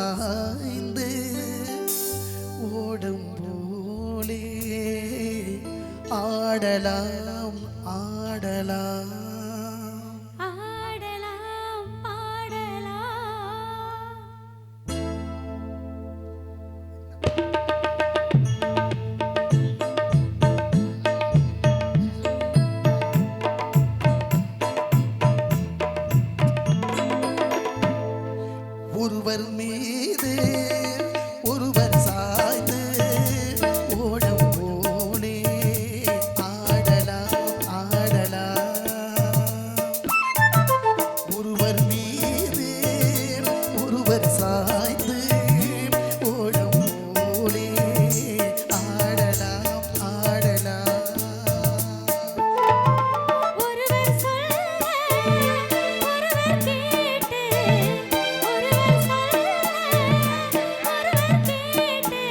சாய்ந்து ஓடும் போலே ஆடலாம் ஆடலாம் ஆடலாம் ஆடலாம். ஒருவர் மீது ஒருவர் சாய்ந்து ஓடும் போலே ஆடலாம் ஆடலாம். ஒருவர் மீது ஒருவர் சாய்ந்து ஓடும் போலே ஆடலாம் ஆடலாம். ஒருவர் சொல்ல ஒருவர் கேட்டு ஒருவர் சொல்ல ஒருவர் கேட்டு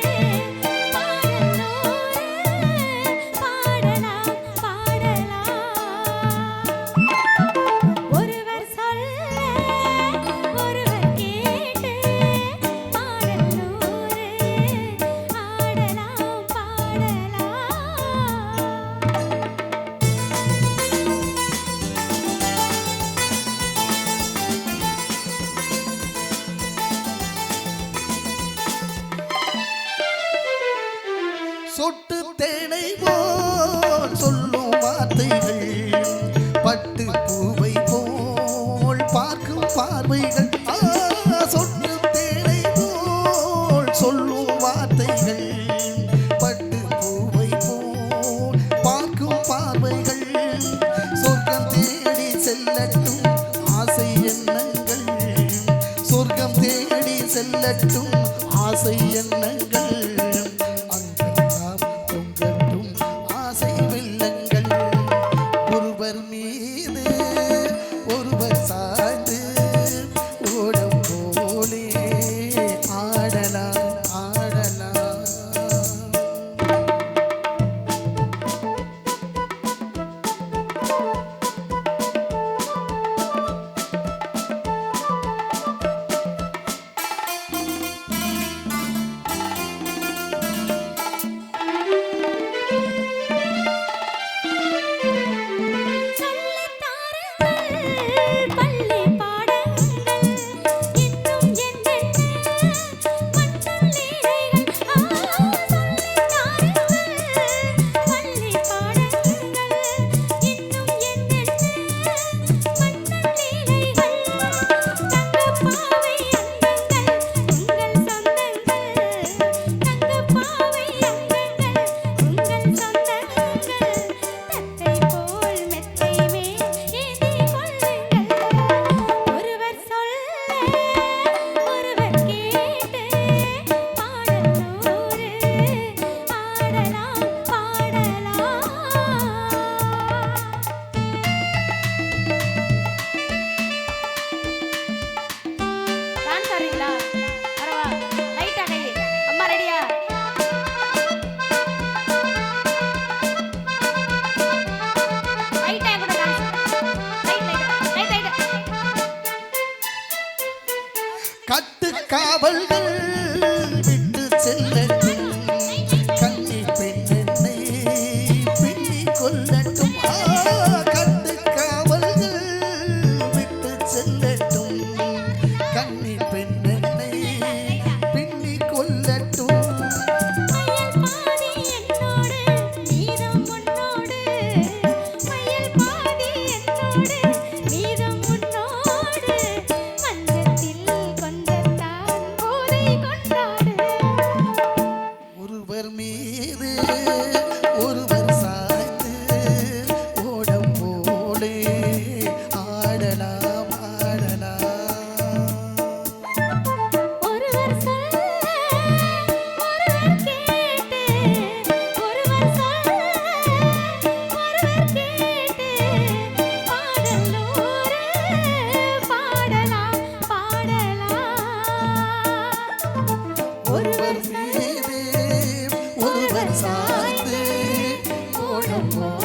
பாடலாம் பாடலாம். ஒருவர் சொல்ல ஒருவர் கேட்டு பாடலோடு ஆடலாம் பாடலாம். சொட்டு தேனை போல் சொல்லும் வார்த்தைகள் பட்டு பூவை போல் பார்க்கும் பார்வைகள். சொட்டு தேனை போல் சொல்லும் வார்த்தைகள் பட்டு பூவை போல் பார்க்கும் பார்வைகள். சொர்க்கம் தேடி செல்லட்டும் ஆசை எண்ணங்கள், சொர்க்கம் தேடி செல்லட்டும் ஆசை எண்ணங்கள். அங்கெல்லாம் பொங்கட்டும் ஆசை வெள்ளங்கள். ஒருவர் மீது ஒருவர் சாய்ந்து ஓடும் போலே ஆடலாம் ஆடலாம். சொல்லித் தாருங்கள் பள்ளி பாடங்கள் இன்னும் என்னென்ன மண்ணல் லீலைகள். சொல்லித் தாருங்கள் பள்ளி பாடங்கள் இன்னும் என்னென்ன மண்ணல் லீலைகள். தங்கப்பாவை அங்கங்கள் உங்கள் சொந்தங்கள், தங்கப்பாவை அங்கங்கள் உங்கள் சொந்தங்கள். தத்தை போல் மெத்தை மேல் ஏந்திக் கொள்ளுங்கள். ஒருவர் சொல்ல ஒருவர் கேட்டு பாடலோடு ஆடலாம் பாடலாம். டான்ஸ் ஆடுறீங்களா? வரவா லைட்டா கை அம்மா ரெடியா? லைட்டா கூட டான்ஸ் லைட் லைட் லைட் கட்டுக்காவல்கள் விட்டு செல்லட்டும் கண்ணி பெண்ணை பின்னி கொல்லட்டும். கட்டுக்காவல்கள் விட்டு செல்லட்டும் கண்ணி பெண்ணை பின்னி கொல்லட்டும். மயில் பாதி என்னோடு மீதம் உன்னோடு, மயில் பாதி என்னோடு மீதம் உன்னோடு. மஞ்சத்தில் கொஞ்சத்தான் போதை கொண்டாடு. ஒருவர் மீது ஒருவர் சாய்ந்து ஓடும் போலே ஆடலாம் ஆடலாம். ஒருவர் சொல்ல ஒருவர் கேட்டு ஒருவர் சொல்ல ஒருவர் கேட்டு பாடலோடு பாடலாம் பாடலாம். ஒருவர் மீது ஒருவர் சாய்ந்து ஓடும் போலே